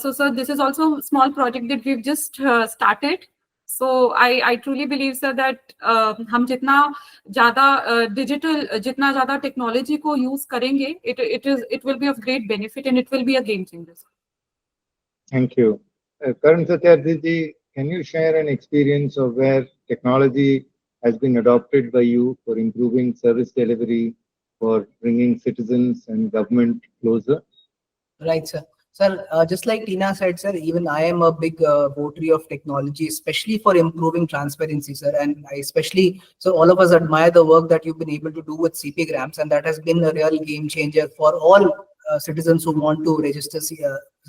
So sir, this is also a small project that we've just started. So I truly believe, sir, that हम जितना ज़्यादा digital, जितना ज़्यादा technology को use करेंगे, it will be of great benefit and it will be a game changer. Thank you. Karn Satyarthi, can you share an experience of where technology has been adopted by you for improving service delivery, for bringing citizens and government closer? Right, sir. Sir, just like Tina said, sir, even I am a big votary of technology, especially for improving transparency, sir. And I especially, so all of us admire the work that you've been able to do with CP Grams, and that has been a real game changer for all citizens who want to register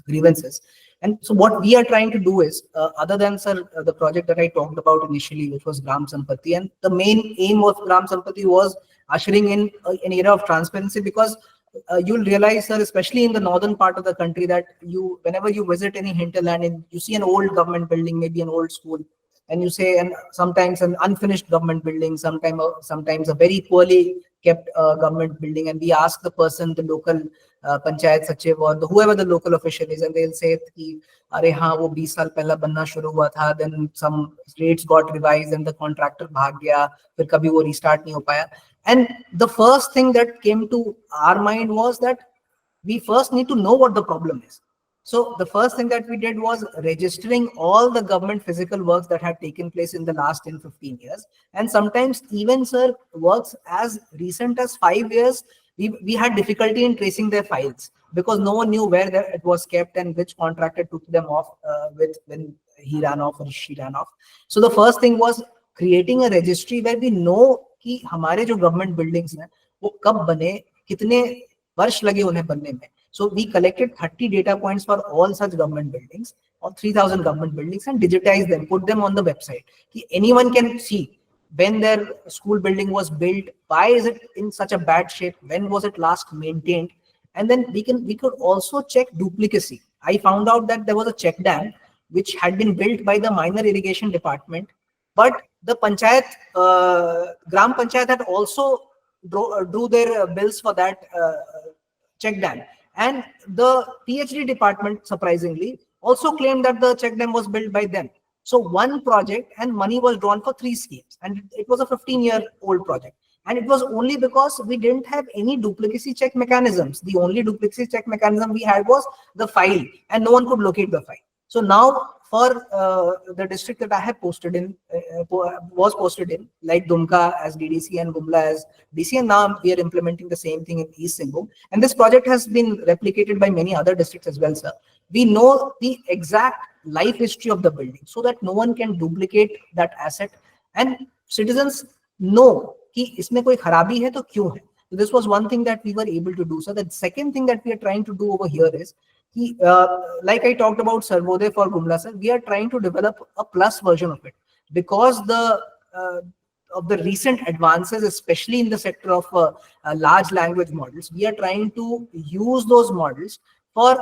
grievances. And so what we are trying to do is, other than, sir, the project that I talked about initially, which was Gram Sampatti, and the main aim of Gram Sampatti was ushering in an era of transparency, because you'll realize, sir, especially in the northern part of the country, that whenever you visit any hinterland and you see an old government building, maybe an old school, and you say, and sometimes an unfinished government building, sometimes a very poorly kept government building, and we ask the person, the local panchayat sachiv or whoever the local official is, and they'll say कि अरे हाँ वो 20 साल पहला बनना शुरू हुआ था, then some rates got revised and the contractor भाग गया, फिर कभी वो restart नहीं हो पाया. And the first thing that came to our mind was that we first need to know what the problem is. So the first thing that we did was registering all the government physical works that had taken place in the last 10-15 years. And sometimes even, sir, works as recent as 5 years, we had difficulty in tracing their files, because no one knew where it was kept and which contractor took them off when he ran off or she ran off. So the first thing was creating a registry where we know कि हमारे जो government buildings हैं वो कब बने, कितने वर्ष लगे उन्हें बनने में. So we collected 30 data points for all such government buildings, or 3,000 government buildings, and digitized them, put them on the website. Anyone can see when their school building was built, why is it in such a bad shape, when was it last maintained, and then we could also check duplicacy. I found out that there was a check dam which had been built by the minor irrigation department, but the panchayat, Gram Panchayat had also drew their bills for that check dam. And the PhD department, surprisingly, also claimed that the check dam was built by them. So one project and money was drawn for 3 schemes. And it was a 15-year-old project. And it was only because we didn't have any duplicacy check mechanisms. The only duplicacy check mechanism we had was the file, and no one could locate the file. So now for the district that I have posted in, was posted in, like Dumka as DDC and Gumla as DC, and now we are implementing the same thing in East Singhbhum. And this project has been replicated by many other districts as well, sir. We know the exact life history of the building so that no one can duplicate that asset, and citizens know कि इसमें कोई खराबी है तो क्यों है. So this was one thing that we were able to do. So the second thing that we are trying to do over here is, like I talked about Sarvodaya for Gumla, sir, we are trying to develop a plus version of it, because of the recent advances, especially in the sector of large language models. We are trying to use those models for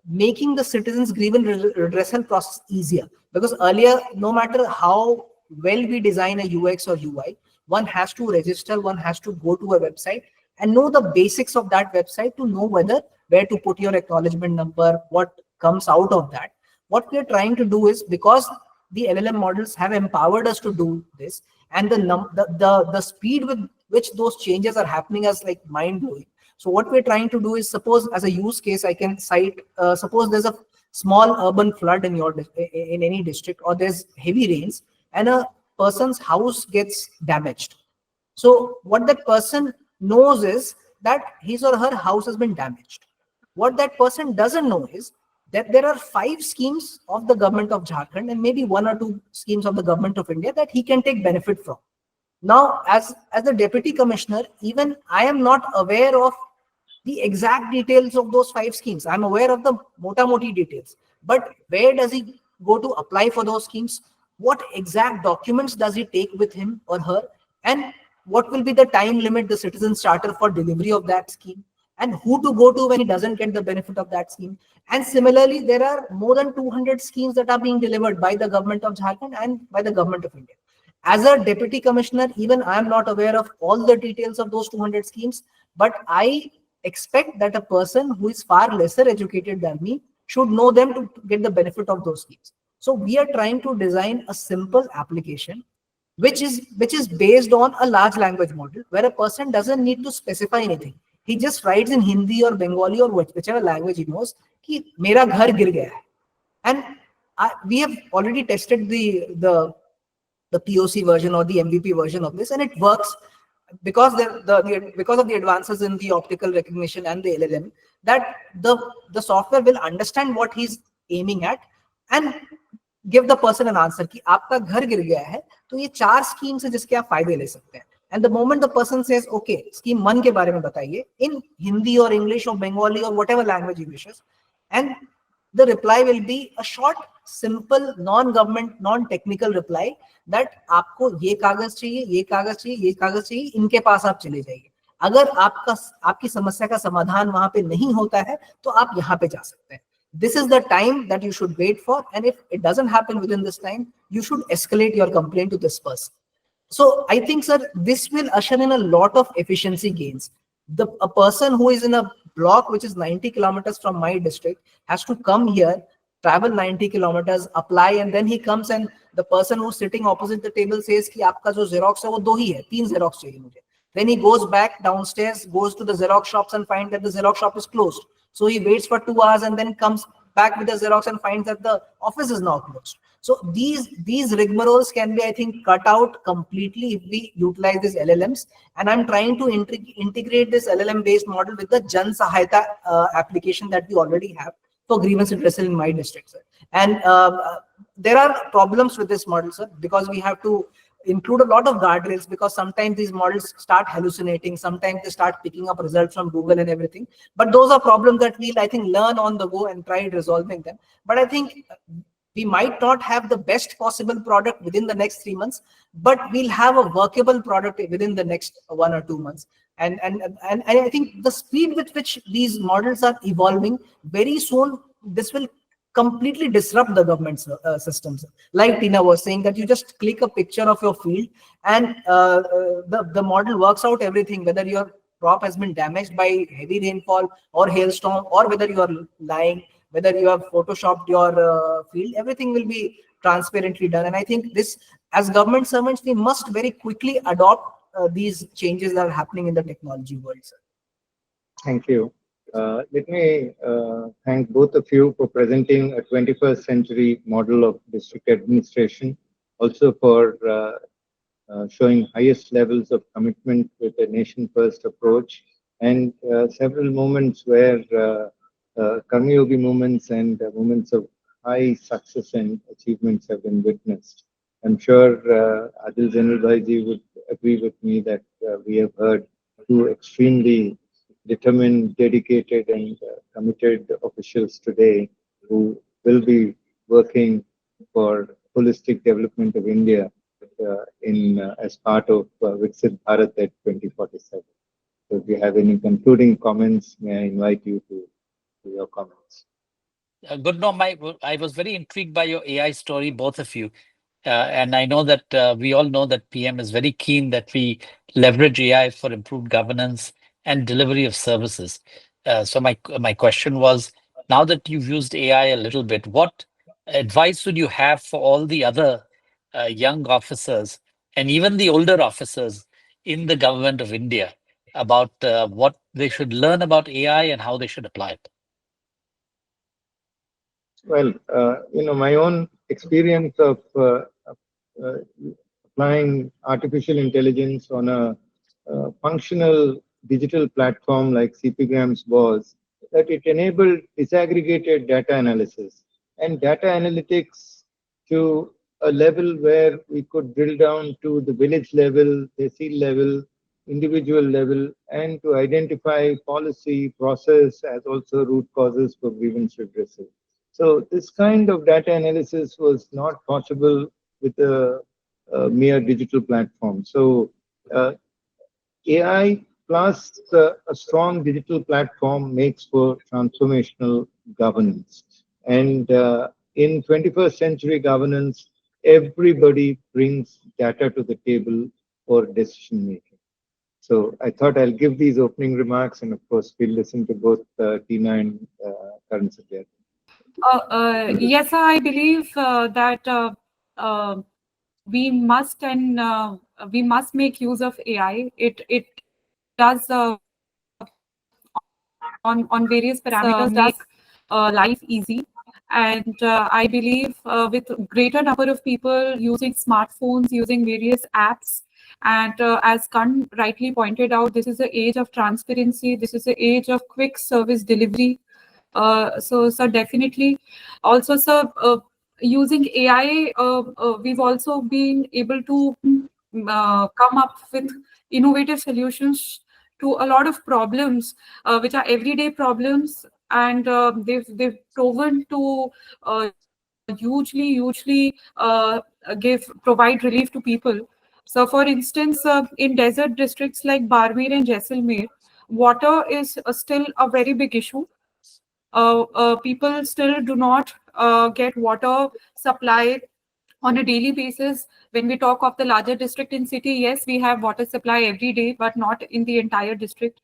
making the citizens' grievance redressal process easier. Because earlier, no matter how well we design a UX or UI, one has to register, one has to go to a website and know the basics of that website to know where to put your acknowledgement number, what comes out of that. What we are trying to do is, because the LLM models have empowered us to do this, and the speed with which those changes are happening is like mind-blowing. So what we're trying to do is, suppose as a use case, I can cite, suppose there's a small urban flood in any district, or there's heavy rains and a person's house gets damaged. So what that person knows is that his or her house has been damaged. What that person doesn't know is that there are 5 schemes of the government of Jharkhand and maybe 1 or 2 schemes of the government of India that he can take benefit from. Now, as the deputy commissioner, even I am not aware of the exact details of those 5 schemes. I'm aware of the mota-moti details, but where does he go to apply for those schemes? What exact documents does he take with him or her? And what will be the time limit, the citizen starter for delivery of that scheme? And who to go to when he doesn't get the benefit of that scheme? And similarly, there are more than 200 schemes that are being delivered by the government of Jharkhand and by the government of India. As a deputy commissioner, even I am not aware of all the details of those 200 schemes, but I expect that a person who is far lesser educated than me should know them to get the benefit of those schemes. So we are trying to design a simple application which is based on a large language model, where a person doesn't need to specify anything. He just writes in Hindi or Bengali or whichever language he knows, कि मेरा घर गिर गया है. And we have already tested the POC version or the MVP version of this, and it works because because of the advances in the optical recognition and the LLM, that the software will understand what he's aiming at and give the person an answer कि आपका घर गिर गया है तो ये 4 schemes है जिसके आप फायदे ले सकते हैं. And the moment the person says, okay, scheme 1 के बारे में बताइए in Hindi or English or Bengali or whatever language he wishes, and the reply will be a short, simple, non-government, non-technical reply that आपको ये कागज चाहिए, ये कागज चाहिए, ये कागज चाहिए, इनके पास आप चले जाइए. अगर आपकी समस्या का समाधान वहां पे नहीं होता है तो आप यहाँ पे जा सकते हैं. This is the time that you should wait for, and if it doesn't happen within this time, you should escalate your complaint to this person. So I think, sir, this will usher in a lot of efficiency gains. A person who is in a block which is 90 kilometers from my district has to come here, travel 90 kilometers, apply, and then he comes and the person who's sitting opposite the table says कि आपका जो Xerox है वो 2 ही है, 3 Xerox चाहिए मुझे. Then he goes back downstairs, goes to the Xerox shops and finds that the Xerox shop is closed. So he waits for 2 hours and then comes back with the Xerox and finds that the office is now closed. So these rigmaroles can be, I think, cut out completely if we utilize these LLMs. And I'm trying to integrate this LLM-based model with the Jan Sahayata application that we already have for grievance redressal in my district, sir. And there are problems with this model, sir, because we have to include a lot of guardrails, because sometimes these models start hallucinating, sometimes they start picking up results from Google and everything. But those are problems that we'll, I think, learn on the go and try resolving them. But I think we might not have the best possible product within the next 3 months, but we'll have a workable product within the next 1 or 2 months. And I think the speed with which these models are evolving, very soon this will completely disrupt the government systems. Like Tina was saying, that you just click a picture of your field and the model works out everything, whether your crop has been damaged by heavy rainfall or hailstorm, or whether you are lying, whether you have photoshopped your field, everything will be transparently done. And I think this, as government servants, we must very quickly adopt these changes that are happening in the technology world, sir. Thank you. Let me thank both of you for presenting a 21st century model of district administration, also for showing highest levels of commitment with a nation-first approach, and several moments where Karmayogi moments and moments of high success and achievements have been witnessed. I'm sure Adil Zainulbhai ji would agree with me that we have heard two extremely determined, dedicated, and committed officials today who will be working for holistic development of India as part of Viksit Bharat at 2047. So if you have any concluding comments, may I invite you to your comments. Good. No, I was very intrigued by your AI story, both of you. And I know that we all know that PM is very keen that we leverage AI for improved governance and delivery of services. So my question was, now that you've used AI a little bit, what advice would you have for all the other young officers and even the older officers in the government of India about what they should learn about AI and how they should apply it? Well, my own experience of uh, applying artificial intelligence on a functional digital platform like CPGrams was that it enabled disaggregated data analysis and data analytics to a level where we could drill down to the village level, tehsil level, individual level, and to identify policy, process, as also root causes for grievance redressal. So this kind of data analysis was not possible with a mere digital platform. So AI plus a strong digital platform makes for transformational governance. And in 21st century governance, everybody brings data to the table for decision making. So I thought I'll give these opening remarks, and of course, we'll listen to both Tina and Karn Satyarthi. Yes, I believe that we must make use of AI. It does on various parameters make life easy. And I believe with greater number of people using smartphones, using various apps, and as Karn rightly pointed out, this is the age of transparency. This is the age of quick service delivery. So definitely, also, sir, using AI, we've also been able to come up with innovative solutions to a lot of problems, which are everyday problems, and they've proven to hugely provide relief to people. So, for instance, in desert districts like Barmer and Jaisalmer, water is still a very big issue. People still do not get water supply on a daily basis. When we talk of the larger district in city, yes, we have water supply every day, but not in the entire district.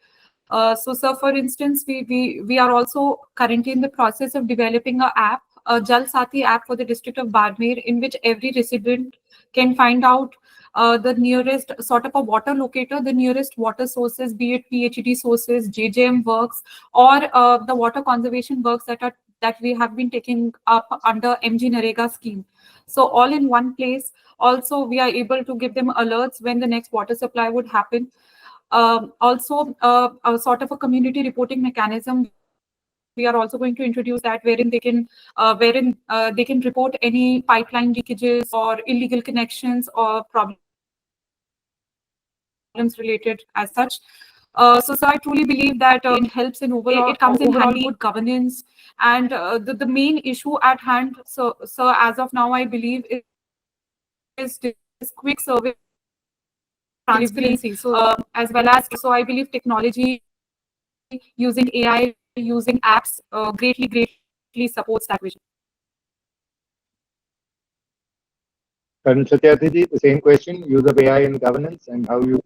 So, sir, for instance, we are also currently in the process of developing a app, a Jal Sati app for the district of Barmer, in which every resident can find out the nearest sort of a water locator, the nearest water sources, be it PhD sources, JJM works, or the water conservation works that we have been taking up under MG Narega scheme. So all in one place. Also, we are able to give them alerts when the next water supply would happen. Also, a sort of a community reporting mechanism. We are also going to introduce that, wherein they can report any pipeline leakages or illegal connections or problems related as such. So I truly believe that it helps in overall, it comes in handy good governance, and the main issue at hand. So as of now, I believe is quick service transparency. So as well as, so I believe technology, using AI, using apps, greatly supports that vision. Karn Satyarthi, the same question, use of AI in governance and how you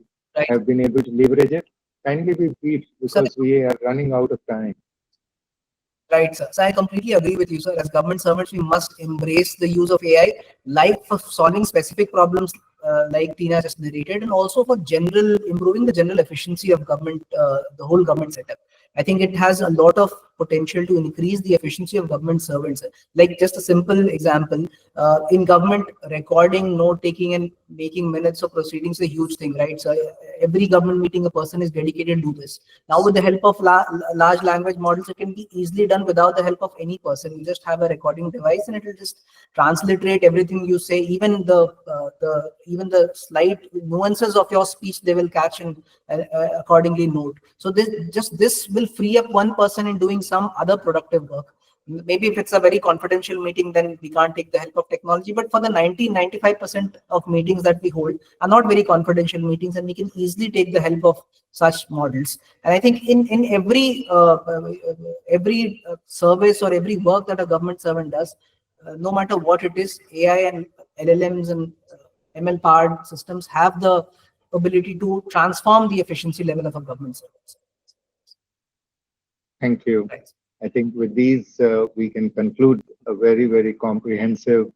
have been able to leverage it. Kindly be brief because we are running out of time. Right, sir. So I completely agree with you, sir. As government servants, we must embrace the use of AI, like for solving specific problems, like Tina just narrated, and also for improving the general efficiency of government, the whole government setup. I think it has a lot of potential to increase the efficiency of government servants. Like just a simple example, in government, recording, note taking, and making minutes of proceedings is a huge thing, right? So every government meeting, a person is dedicated to do this. Now, with the help of large language models, it can be easily done without the help of any person. You just have a recording device, and it will just transliterate everything you say, even the slight nuances of your speech they will catch and accordingly note. So this will free up one person in doing some other productive work. Maybe if it's a very confidential meeting, then we can't take the help of technology. But for the 95% of meetings that we hold are not very confidential meetings, and we can easily take the help of such models. And I think in every service or every work that a government servant does, no matter what it is, AI and LLMs and ML-powered systems have the ability to transform the efficiency level of a government service. Thank you. Right. I think with these, we can conclude a very, very comprehensive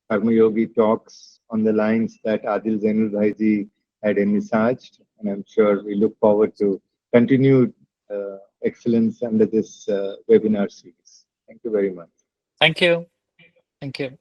Karmayogi talks on the lines that Adil Zainulbhai ji had envisaged. And I'm sure we look forward to continued excellence under this webinar series. Thank you very much. Thank you. Thank you.